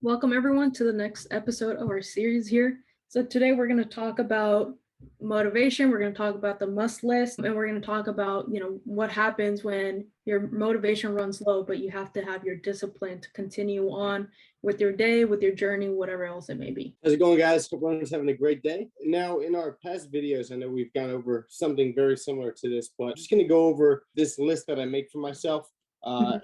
Welcome everyone to the next episode of our series here. So today we're going to talk about motivation, we're going to talk about the must list, and we're going to talk about, what happens when your motivation runs low, but you have to have your discipline to continue on with your day, with your journey, whatever else it may be. How's it going, guys? Hope everyone's having a great day. Now, in our past videos, I know we've gone over something very similar to this, but I'm just going to go over this list that I make for myself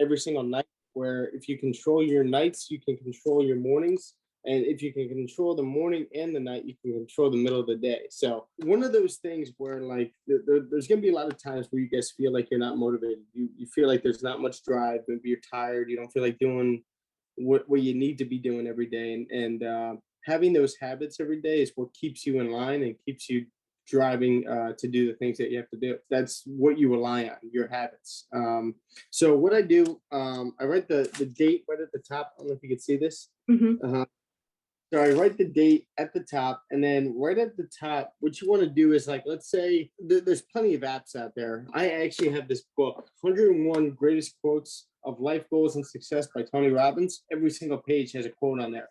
every single night, where if you control your nights, you can control your mornings. And if you can control the morning and the night, you can control the middle of the day. So one of those things where there's going to be a lot of times where you guys feel like you're not motivated. You feel like there's not much drive. Maybe you're tired. You don't feel like doing what you need to be doing every day. And having those habits every day is what keeps you in line and keeps you driving to do the things that you have to do. That's what you rely on, your habits. So what I do, I write the date right at the top. I don't know if you can see this. So I write the date at the top, and then right at the top, what you want to do is, like, let's say there's plenty of apps out there. I actually have this book, 101 Greatest Quotes of Life Goals and Success by Tony Robbins. Every single page has a quote on there.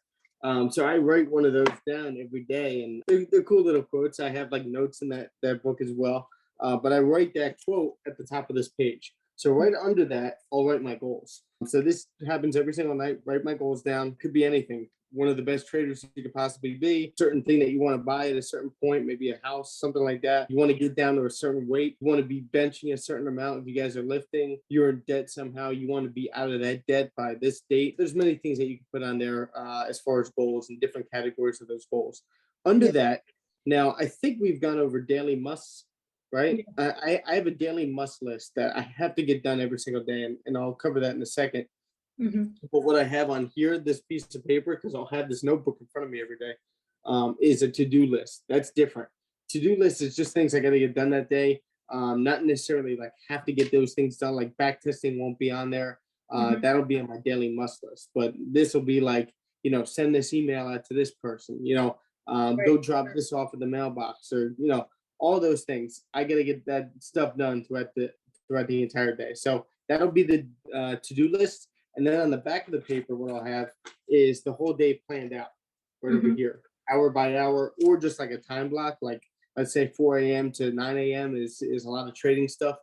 So I write one of those down every day, and they're cool little quotes. I have like notes in that book as well. But I write that quote at the top of this page. So right under that, I'll write my goals. So this happens every single night. Write my goals down. Could be anything. One of the best traders you could possibly be, certain thing that you want to buy at a certain point, maybe a house, something like that. You want to get down to a certain weight. You want to be benching a certain amount. If you guys are lifting, you're in debt somehow. You want to be out of that debt by this date. There's many things that you can put on there as far as goals and different categories of those goals. Under that, now I think we've gone over daily musts, right? I have a daily must list that I have to get done every single day, and I'll cover that in a second. But what I have on here, this piece of paper, because I'll have this notebook in front of me every day, is a to-do list. That's different. To-do list is just things I got to get done that day. Not necessarily like have to get those things done. Like back testing won't be on there. That'll be on my daily must list. But this will be like, send this email out to this person. Go drop this off at the mailbox, or all those things. I got to get that stuff done throughout the entire day. So that'll be the to-do list. And then on the back of the paper, what I'll have is the whole day planned out right over here, hour by hour, or just like a time block. Like, let's say 4 a.m. to 9 a.m. is a lot of trading stuff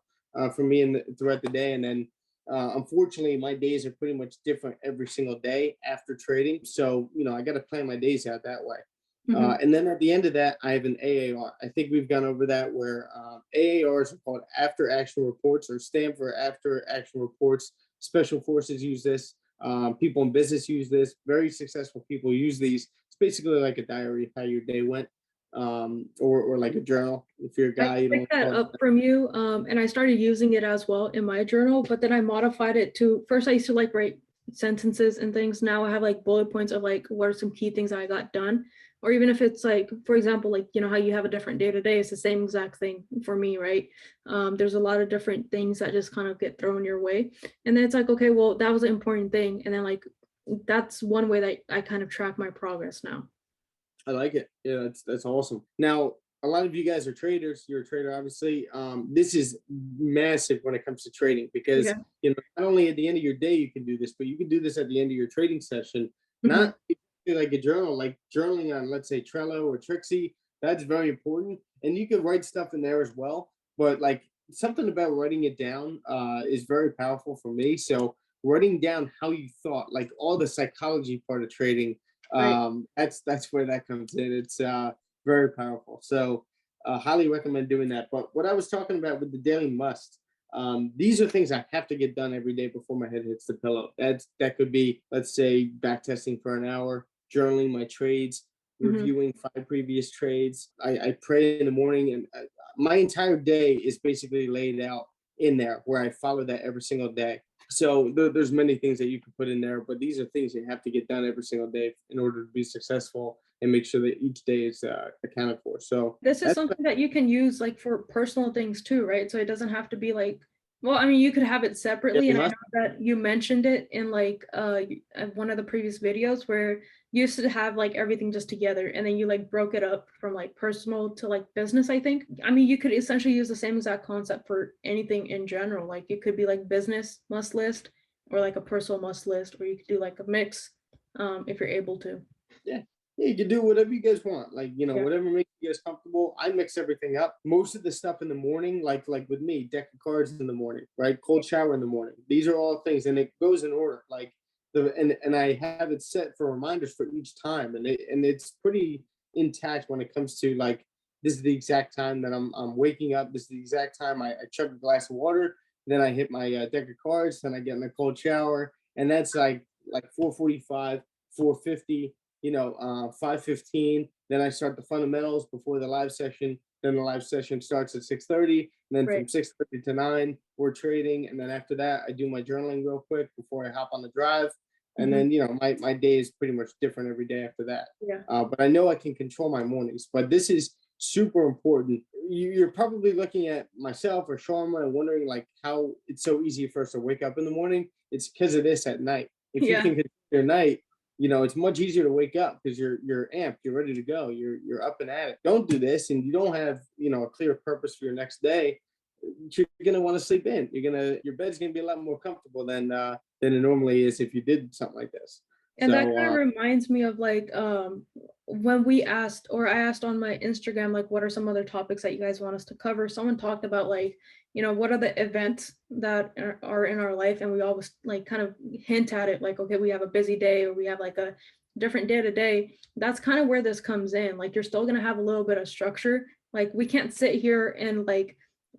for me throughout the day. And then unfortunately, my days are pretty much different every single day after trading. So, I got to plan my days out that way. And then at the end of that, I have an AAR. I think we've gone over that, where AARs are called after action reports, or stand for after action reports. Special forces use this. People in business use this. Very successful people use these. It's basically like a diary of how your day went, or like a journal. If you're a guy, I picked that up from you, and I started using it as well in my journal. But then I modified it to, first I used to like write sentences and things. Now I have like bullet points of like what are some key things I got done. Or even if it's like, for example, like, how you have a different day to day, it's the same exact thing for me, right? There's a lot of different things that just kind of get thrown your way. And then it's like, okay, well, that was an important thing. And then like, that's one way that I kind of track my progress now. I like it. Yeah, that's awesome. Now, a lot of you guys are traders. You're a trader, obviously. This is massive when it comes to trading, because not only at the end of your day you can do this, but you can do this at the end of your trading session. Not like a journal, like journaling on, let's say, Trello or Trixie. That's very important, and you can write stuff in there as well. But like, something about writing it down is very powerful for me. So writing down how you thought, like all the psychology part of trading, that's where that comes in. It's very powerful. So highly recommend doing that. But what I was talking about with the daily must, these are things I have to get done every day before my head hits the pillow. That could be, let's say, back testing for an hour, journaling my trades, reviewing 5 previous trades. I pray in the morning, and my entire day is basically laid out in there, where I follow that every single day. So there's many things that you can put in there, but these are things you have to get done every single day in order to be successful and make sure that each day is accounted for. So this is something that you can use like for personal things too, right? So it doesn't have to be like, well, I mean, you could have it separately. And I know that you mentioned it in like one of the previous videos, where you used to have like everything just together, and then you like broke it up from like personal to like business, I think. I mean, you could essentially use the same exact concept for anything in general. Like it could be like business must list, or like a personal must list, or you could do like a mix. if you're able to. Yeah. Yeah, you can do whatever you guys want. Like, Yeah. whatever makes you guys comfortable. I mix everything up. Most of the stuff in the morning, like with me, deck of cards in the morning, right? Cold shower in the morning. These are all things, and it goes in order. Like and I have it set for reminders for each time, and it's pretty intact when it comes to like this is the exact time that I'm waking up. This is the exact time I chug a glass of water. Then I hit my deck of cards. Then I get in a cold shower, and that's like 4:45, 4:50. 5:15. Then I start the fundamentals before the live session. Then the live session starts at 6:30. And then Right. from 6:30 to 9, we're trading. And then after that, I do my journaling real quick before I hop on the drive. And Mhm. then, my day is pretty much different every day after that. Yeah. But I know I can control my mornings. But this is super important. You're probably looking at myself or Sharma and wondering like how it's so easy for us to wake up in the morning. It's because of this at night. If you Yeah. can control your night, it's much easiar to wake up because you're amped, you're ready to go, you're up and at it. Don't do this, and you don't have a clear purpose for your next day. You're gonna want to sleep in. Your bed's gonna be a lot more comfortable than it normally is if you did something like this. And that So kind of reminds me of like when we asked, or I asked on my Instagram, like what are some other topics that you guys want us to cover? Someone talked about like, what are the events that are in our life, and we always like kind of hint at it, like, okay, we have a busy day or we have like a different day to day. That's kind of where this comes in. Like you're still gonna have a little bit of structure. Like we can't sit here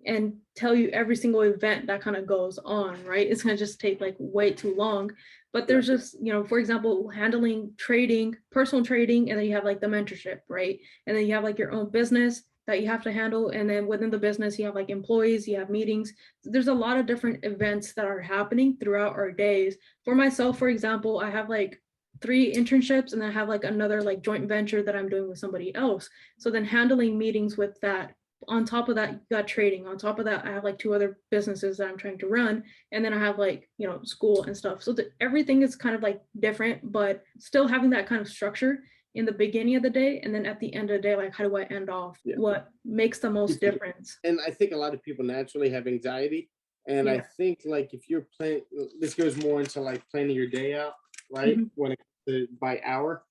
and tell you every single event that kind of goes on, right? It's gonna just take like way too long. But yeah, there's just, for example, handling trading, personal trading, and then you have like the mentorship, right? And then you have like your own business that you have to handle. And then within the business, you have like employees, you have meetings. There's a lot of different events that are happening throughout our days. For myself, for example, I have like 3 internships, and then I have like another like joint venture that I'm doing with somebody else. So then handling meetings with that. On top of that, you got trading. On top of that, I have like 2 other businesses that I'm trying to run, and then I have like school and stuff. So everything is kind of like different, but still having that kind of structure in the beginning of the day, and then at the end of the day, like how do I end off? yeah. What makes the most difference? And I think a lot of people naturally have anxiety. And I Yeah. think like if you're planning, this goes more into like planning your day out, right? Mhm. When it comes to by hour.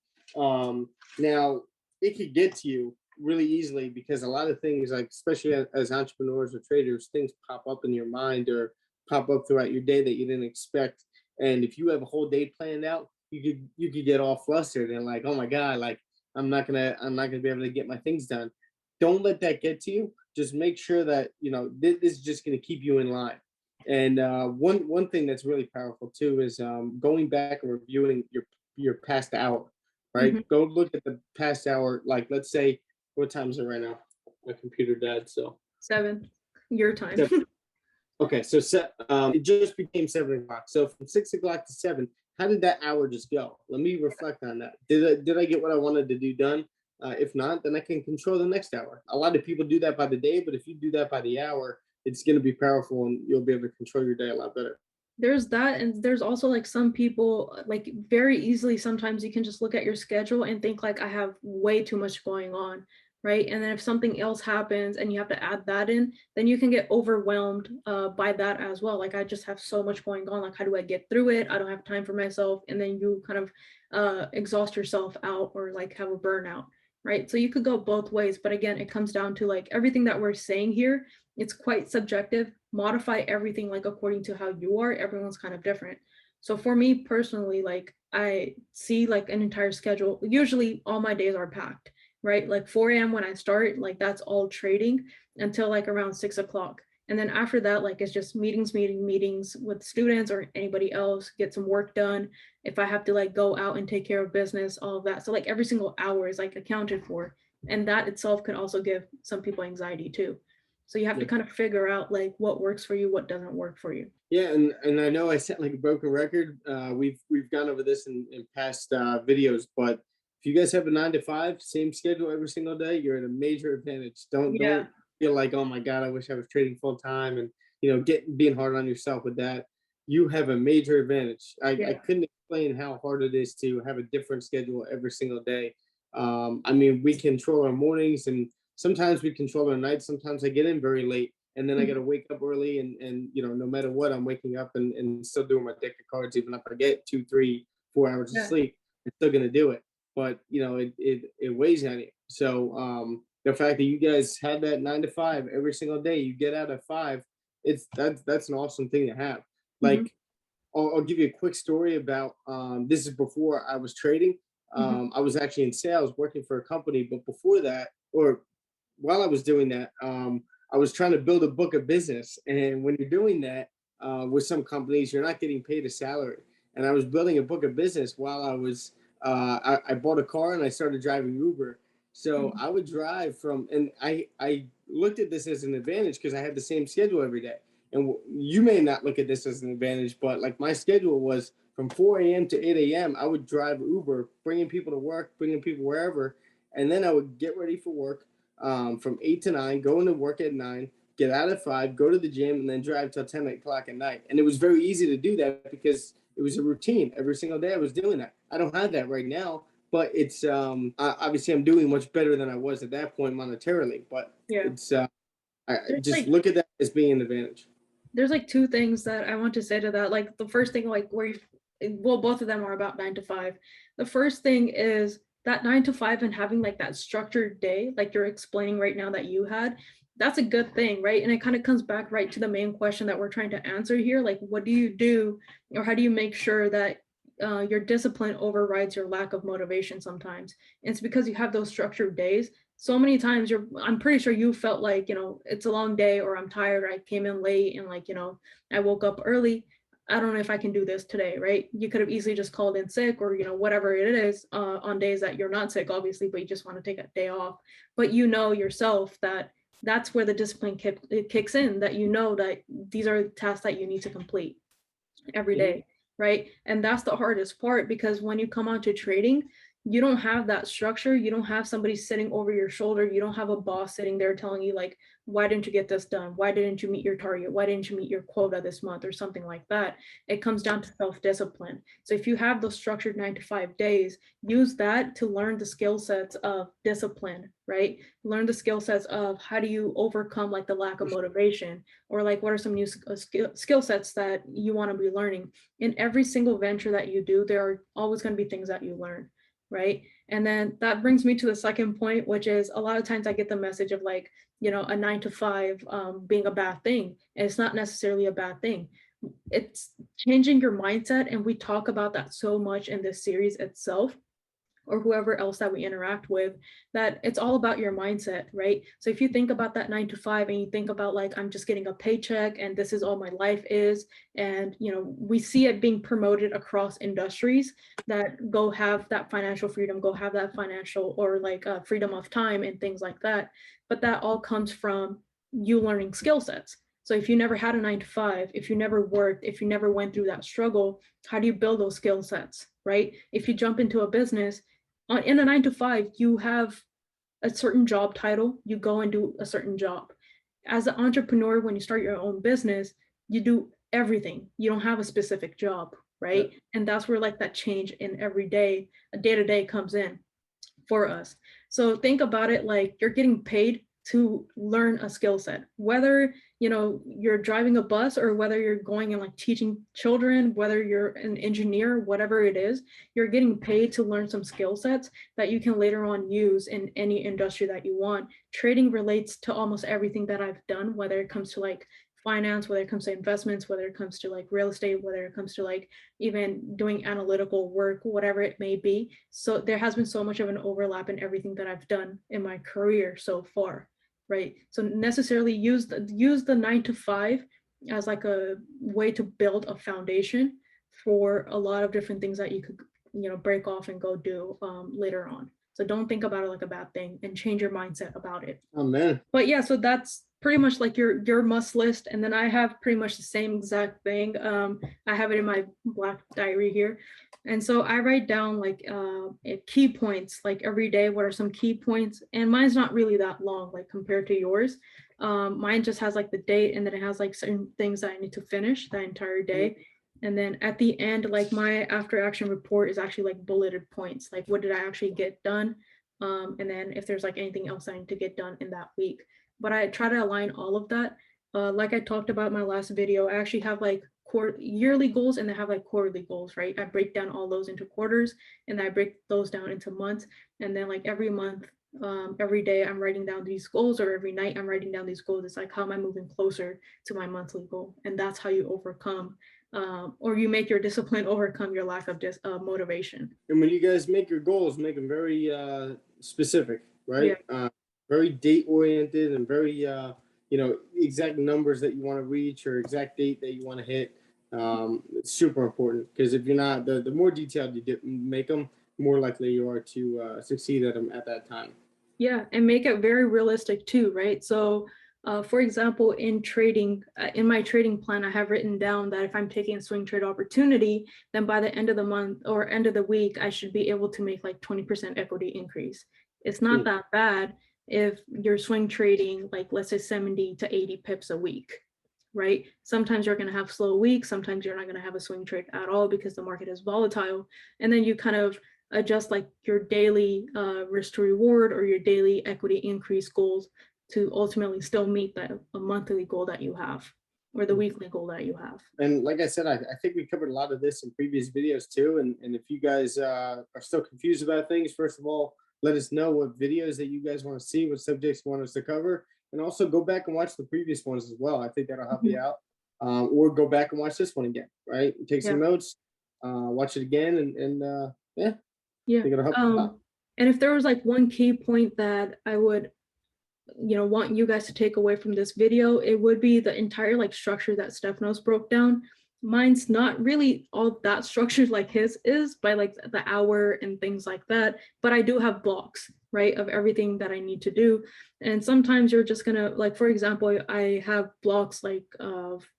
Now it could get to you really easily because a lot of things, like especially as entrepreneurs or traders, things pop up in your mind or pop up throughout your day that you didn't expect. And if you have a whole day planned out, you could get all flustered and like, oh my God, like I'm not gonna be able to get my things done. Don't let that get to you. Just make sure that this is just going to keep you in line. And one thing that's really powerful too is going back and reviewing your past hour. Right, Mhm. go look at the past hour. Like, let's say, what time is it right now? My computer died, so 7, your time. okay, so it just became 7 o'clock. So from 6 o'clock to 7, how did that hour just go? Let me reflect on that. Did I get what I wanted to do done? If not, then I can control the next hour. A lot of people do that by the day, but if you do that by the hour, it's going to be powerful, and you'll be able to control your day a lot better. There's that, and there's also like some people like very easily sometimes you can just look at your schedule and think like I have way too much going on, right? And then if something else happens and you have to add that in, then you can get overwhelmed by that as well. Like I just have so much going on, like how do I get through it? I don't have time for myself, and then you kind of exhaust yourself out or like have a burnout, right? So you could go both ways, but again, it comes down to like everything that we're saying here, it's quite subjective. Modify everything like according to how you are. Everyone's kind of different. So for me personally, like I see like an entire schedule. Usually all my days are packed, right? Like 4 a.m. when I start, like that's all trading until like around 6 o'clock. And then after that, like it's just meetings with students or anybody else, get some work done. If I have to like go out and take care of business, all of that. So like every single hour is like accounted for. And that itself can also give some people anxiety too. So you have to Yeah. kind of figure out like what works for you, what doesn't work for you. Yeah, and I know I sound like a broken record. We've gone over this in past videos, but if you guys have a 9 to 5, same schedule every single day, you're at a major advantage. Don't Yeah. feel like, oh my God, I wish I was trading full time, and being hard on yourself with that. You have a major advantage. I Yeah. couldn't explain how hard it is to have a different schedule every single day. I mean, we control our mornings, and sometimes we control our nights. Sometimes I get in very late, and then I got Mhm. to wake up early, and no matter what, I'm waking up and still doing my deck of cards, even if I get 2, 3, 4 hours of Yeah. sleep. I'm still gonna do it. But you know, it weighs on you. So the fact that you guys had that 9 to 5 every single day, you get out at 5, that's an awesome thing to have. Mhm, Like I'll give you a quick story about this is before I was trading. mhm, I was actually in sales working for a company, but before that, or while I was doing that, I was trying to build a book of business. And when you're doing that with some companies, you're not getting paid a salary. And I was building a book of business while I bought a car and I started driving Uber. So mhm, I would drive from, and I looked at this as an advantage because I had the same schedule every day. And you may not look at this as an advantage, but like my schedule was from 4 a.m. to 8 a.m. I would drive Uber, bringing people to work, bringing people wherever, and then I would get ready for work from 8 to 9, go into work at 9, get out at 5, go to the gym, and then drive till 10 o'clock at night. And it was very easy to do that because it was a routine. Every single day I was doing that. I don't have that right now, but it's obviously I'm doing much better than I was at that point monetarily. But yeah. it's I There's just like look at that as being an advantage. there's like two things that I want to say to that. Like the first thing, like where you, well, both of them are about 9 to 5. The first thing is that 9 to 5 and having like that structured day, like you're explaining right now that you had, that's a good thing, right? And it kind of comes back right to the main question that we're trying to answer here. Like, what do you do, or how do you make sure that your discipline overrides your lack of motivation sometimes? And it's because you have those structured days. So many times I'm pretty sure you felt like, it's a long day, or I'm tired, or I came in late, and like, I woke up early. I don't know if I can do this today, right? You could have easily just called in sick, or whatever it is, on days that you're not sick, obviously, but you just want to take a day off. But you know yourself that that's where the discipline it kicks in, that that these are tasks that you need to complete every Mhm. day, right? And that's the hardest part, because when you come onto trading, you don't have that structure. You don't have somebody sitting over your shoulder. You don't have a boss sitting there telling you, like, why didn't you get this done? Why didn't you meet your target? Why didn't you meet your quota this month, or something like that? It comes down to self-discipline. So if you have those structured 9 to 5 days, use that to learn the skill sets of discipline, right? Learn the skill sets of how do you overcome like the lack of motivation, or like what are some new skill sets that you want to be learning. In every single venture that you do, there are always going to be things that you learn, right? And then that brings me to the second point, which is a lot of times I get the message of like, a 9 to 5 being a bad thing, and it's not necessarily a bad thing. It's changing your mindset, and we talk about that so much in this series itself, or whoever else that we interact with, that it's all about your mindset, right? So if you think about that 9 to 5, and you think about like, I'm just getting a paycheck and this is all my life is, and we see it being promoted across industries that go have that financial freedom, go have that financial, or like freedom of time and things like that. But that all comes from you learning skill sets. So if you never had a 9 to 5, if you never worked, if you never went through that struggle, how do you build those skill sets, right? If you jump into a business, in a 9 to 5, you have a certain job title, you go and do a certain job. As an entrepreneur, when you start your own business, you do everything. You don't have a specific job, Yeah. right? And that's where like that change in every day, a day to day comes in for us. So think about it like you're getting paid to learn a skill set, whether you're driving a bus, or whether you're going and like teaching children, whether you're an engineer, whatever it is, you're getting paid to learn some skill sets that you can later on use in any industry that you want. Trading relates to almost everything that I've done, whether it comes to like finance, whether it comes to investments, whether it comes to like real estate, whether it comes to like even doing analytical work, whatever it may be. So there has been so much of an overlap in everything that I've done in my career so far, right? So necessarily use the 9 to 5 as like a way to build a foundation for a lot of different things that you could break off and go do later on. So don't think about it like a bad thing, and change your mindset about it. Oh man. But yeah, so that's pretty much like your must list. And then I have pretty much the same exact thing. I have it in my black diary here. And so I write down like key points, like every day, what are some key points? And mine's not really that long, like compared to yours. Mine just has like the date, and then it has like certain things that I need to finish that entire day. And then at the end, like my after action report is actually like bulleted points, like what did I actually get done? And then if there's like anything else I need to get done in that week. But I try to align all of that. Like I talked about in my last video, I actually have like yearly goals and they have like quarterly goals, right? I break down all those into quarters and I break those down into months. And then like every month, every day I'm writing down these goals, or every night I'm writing down these goals. It's like, how am I moving closer to my monthly goal? And that's how you overcome, or you make your discipline overcome your lack of motivation. And when you guys make your goals, make them very specific, right? Yeah. Very date oriented and very exact numbers that you want to reach or exact date that you want to hit. It's super important, because if you're not, the more detailed you make them, more likely you are to succeed at them at that time. Yeah, and make it very realistic too, right? So, for example, in trading, in my trading plan, I have written down that if I'm taking a swing trade opportunity, then by the end of the month or end of the week, I should be able to make like 20% equity increase. It's not that bad if you're swing trading, like let's say 70 to 80 pips a week, right? Sometimes you're going to have slow weeks. Sometimes you're not going to have a swing trade at all because the market is volatile. And then you kind of adjust like your daily risk to reward or your daily equity increase goals to ultimately still meet a monthly goal that you have, or the weekly goal that you have. And like I said, I think we covered a lot of this in previous videos too. And if you guys are still confused about things, first of all, let us know what videos that you guys want to see, what subjects you want us to cover. And also go back and watch the previous ones as well. I think that'll help you out. Or go back and watch this one again, right? Take some notes, watch it again, and yeah. Yeah. And if there was like one key point that I would, want you guys to take away from this video, it would be the entire like structure that Stephanos broke down. Mine's not really all that structured like his is, by like the hour and things like that, but I do have blocks, right, of everything that I need to do. And sometimes you're just gonna, like, for example, I have blocks like of,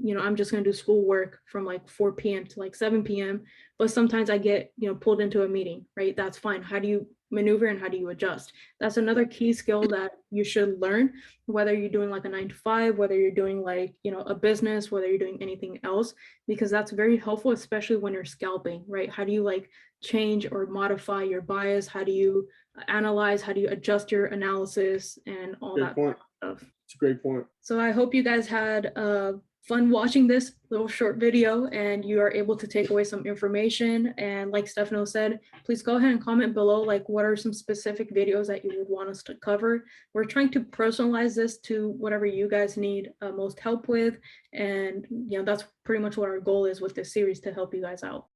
I'm just gonna do schoolwork from like 4 p.m. to like 7 p.m. But sometimes I get, pulled into a meeting, right? That's fine. How do you maneuver and how do you adjust? That's another key skill that you should learn, whether you're doing like a 9 to 5, whether you're doing like, a business, whether you're doing anything else, because that's very helpful, especially when you're scalping, right? How do you like change or modify your bias? How do you analyze? How do you adjust your analysis and all that stuff? It's a great point. So I hope you guys had fun watching this little short video and you are able to take away some information. And like Stefano said, please go ahead and comment below, like what are some specific videos that you would want us to cover. We're trying to personalize this to whatever you guys need most help with. And that's pretty much what our goal is with this series, to help you guys out.